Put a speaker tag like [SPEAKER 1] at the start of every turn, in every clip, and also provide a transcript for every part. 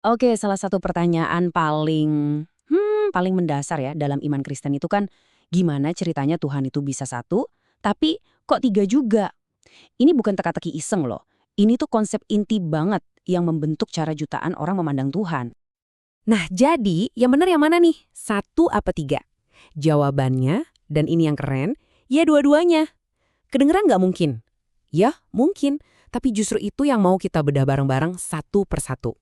[SPEAKER 1] Oke, salah satu pertanyaan paling mendasar ya dalam iman Kristen itu kan, gimana ceritanya Tuhan itu bisa satu, tapi kok tiga juga? Ini bukan teka-teki iseng loh. Ini tuh konsep inti banget yang membentuk cara jutaan orang memandang Tuhan.
[SPEAKER 2] Nah, jadi yang benar yang mana nih? Satu apa tiga? Jawabannya, dan ini yang keren, ya dua-duanya. Kedengeran nggak mungkin? Ya, mungkin. Tapi justru itu yang mau kita bedah bareng-bareng satu persatu.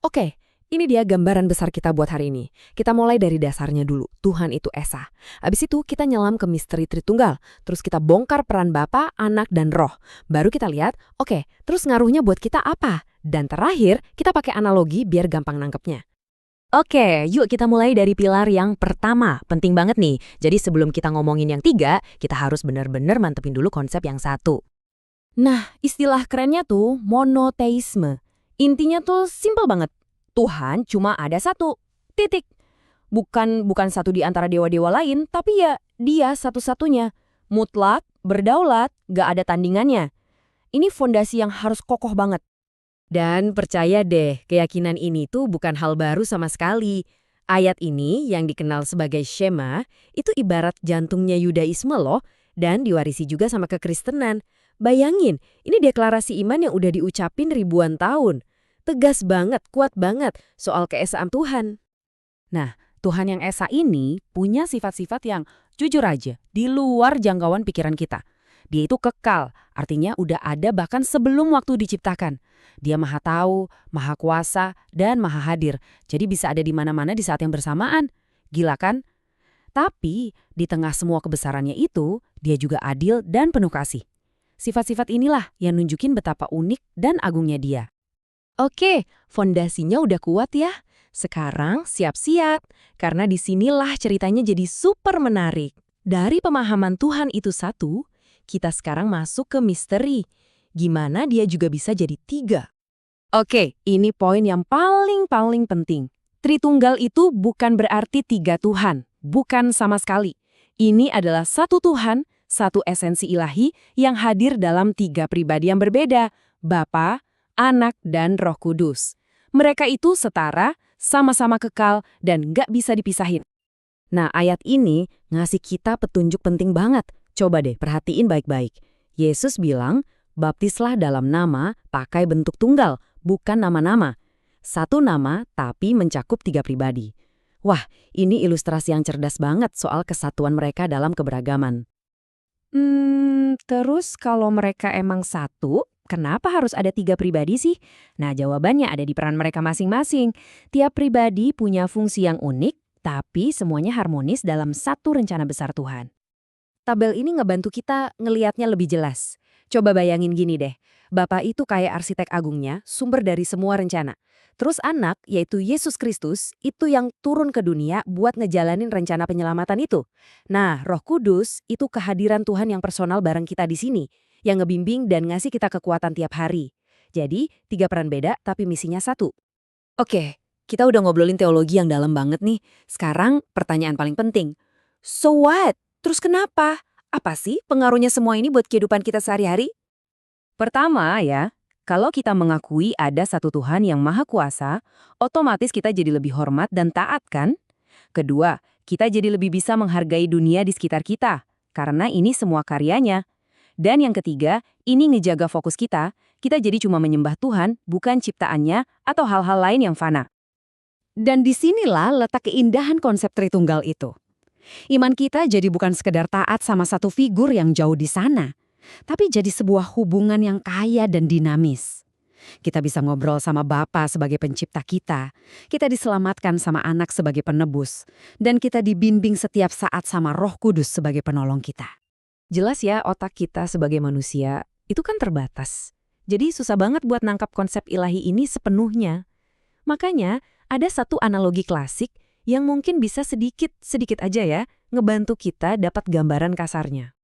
[SPEAKER 2] Oke, ini dia gambaran besar kita buat hari ini. Kita mulai dari dasarnya dulu, Tuhan itu Esa. Habis itu kita nyelam ke misteri Tritunggal. Terus kita bongkar peran Bapa, Anak, dan Roh. Baru kita lihat, oke, terus ngaruhnya buat kita apa? Dan terakhir, kita pakai analogi biar gampang nangkepnya.
[SPEAKER 1] Oke, yuk kita mulai dari pilar yang pertama. Penting banget nih. Jadi sebelum kita ngomongin yang tiga, kita harus benar-benar mantepin dulu konsep yang satu.
[SPEAKER 2] Nah, istilah kerennya tuh monoteisme. Intinya tuh simpel banget. Tuhan cuma ada satu. Titik. Bukan satu di antara dewa-dewa lain, tapi ya dia satu-satunya. Mutlak, berdaulat, gak ada tandingannya. Ini fondasi yang harus kokoh banget. Dan percaya deh, keyakinan ini tuh bukan hal baru sama sekali. Ayat ini yang dikenal sebagai Shema, itu ibarat jantungnya Yudaisme loh, dan diwarisi juga sama kekristenan. Bayangin, ini deklarasi iman yang udah diucapin ribuan tahun. Tegas banget, kuat banget soal keesaan Tuhan.
[SPEAKER 1] Nah, Tuhan yang Esa ini punya sifat-sifat yang jujur aja, di luar jangkauan pikiran kita. Dia itu kekal, artinya udah ada bahkan sebelum waktu diciptakan. Dia maha tahu, maha kuasa, dan maha hadir. Jadi bisa ada di mana-mana di saat yang bersamaan. Gila kan? Tapi di tengah semua kebesarannya itu, dia juga adil dan penuh kasih. Sifat-sifat inilah yang nunjukin betapa unik dan agungnya dia.
[SPEAKER 2] Oke, fondasinya udah kuat ya. Sekarang siap-siap, karena disinilah ceritanya jadi super menarik. Dari pemahaman Tuhan itu satu, kita sekarang masuk ke misteri. Gimana dia juga bisa jadi tiga?
[SPEAKER 1] Oke, ini poin yang paling penting. Tritunggal itu bukan berarti tiga Tuhan. Bukan sama sekali. Ini adalah satu Tuhan, satu esensi ilahi yang hadir dalam tiga pribadi yang berbeda. Bapa, Anak, dan Roh Kudus. Mereka itu setara, sama-sama kekal, dan nggak bisa dipisahin. Nah, ayat ini ngasih kita petunjuk penting banget. Coba deh, perhatiin baik-baik. Yesus bilang, baptislah dalam nama, pakai bentuk tunggal, bukan nama-nama. Satu nama, tapi mencakup tiga pribadi. Wah, ini ilustrasi yang cerdas banget soal kesatuan mereka dalam keberagaman. Terus kalau mereka emang satu, kenapa harus ada tiga pribadi sih? Nah, jawabannya ada di peran mereka masing-masing. Tiap pribadi punya fungsi yang unik, tapi semuanya harmonis dalam satu rencana besar Tuhan. Tabel ini ngebantu kita ngelihatnya lebih jelas. Coba bayangin gini deh, Bapa itu kayak arsitek agungnya, sumber dari semua rencana. Terus anak, yaitu Yesus Kristus, itu yang turun ke dunia buat ngejalanin rencana penyelamatan itu. Nah, Roh Kudus itu kehadiran Tuhan yang personal bareng kita di sini, yang ngebimbing dan ngasih kita kekuatan tiap hari. Jadi, tiga peran beda tapi misinya satu. Oke, kita udah ngobrolin teologi yang dalam banget nih. Sekarang pertanyaan paling penting. So what? Terus kenapa? Apa sih pengaruhnya semua ini buat kehidupan kita sehari-hari? Pertama ya, kalau kita mengakui ada satu Tuhan yang maha kuasa, otomatis kita jadi lebih hormat dan taat kan? Kedua, kita jadi lebih bisa menghargai dunia di sekitar kita, karena ini semua karyanya. Dan yang ketiga, ini ngejaga fokus kita jadi cuma menyembah Tuhan, bukan ciptaannya atau hal-hal lain yang fana. Dan disinilah letak keindahan konsep Tritunggal itu. Iman kita jadi bukan sekedar taat sama satu figur yang jauh di sana, tapi jadi sebuah hubungan yang kaya dan dinamis. Kita bisa ngobrol sama Bapa sebagai pencipta kita diselamatkan sama Anak sebagai penebus, dan kita dibimbing setiap saat sama Roh Kudus sebagai penolong kita. Jelas ya, otak kita sebagai manusia itu kan terbatas. Jadi susah banget buat nangkap konsep ilahi ini sepenuhnya. Makanya ada satu analogi klasik yang mungkin bisa sedikit aja ya, ngebantu kita dapat gambaran kasarnya.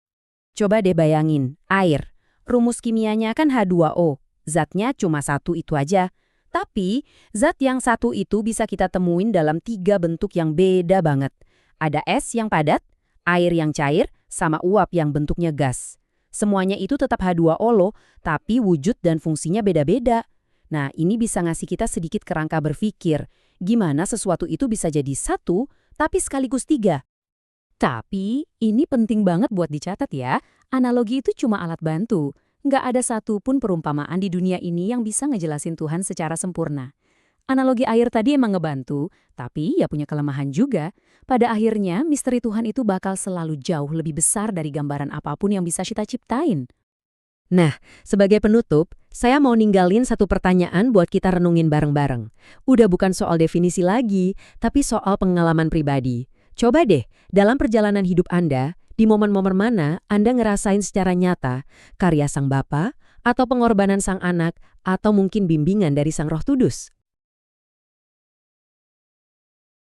[SPEAKER 1] Coba deh bayangin, air. Rumus kimianya kan H2O, zatnya cuma satu itu aja. Tapi, zat yang satu itu bisa kita temuin dalam tiga bentuk yang beda banget. Ada es yang padat, air yang cair, sama uap yang bentuknya gas. Semuanya itu tetap H2O loh, tapi wujud dan fungsinya beda-beda. Nah, ini bisa ngasih kita sedikit kerangka berpikir, gimana sesuatu itu bisa jadi satu, tapi sekaligus tiga. Tapi, ini penting banget buat dicatat ya, analogi itu cuma alat bantu. Nggak ada satupun perumpamaan di dunia ini yang bisa ngejelasin Tuhan secara sempurna. Analogi air tadi emang ngebantu, tapi ya punya kelemahan juga. Pada akhirnya, misteri Tuhan itu bakal selalu jauh lebih besar dari gambaran apapun yang bisa kita ciptain. Nah, sebagai penutup, saya mau ninggalin satu pertanyaan buat kita renungin bareng-bareng. Udah bukan soal definisi lagi, tapi soal pengalaman pribadi. Coba deh, dalam perjalanan hidup Anda, di momen-momen mana Anda ngerasain secara nyata karya Sang Bapa, atau pengorbanan Sang Anak, atau mungkin bimbingan dari Sang Roh Kudus?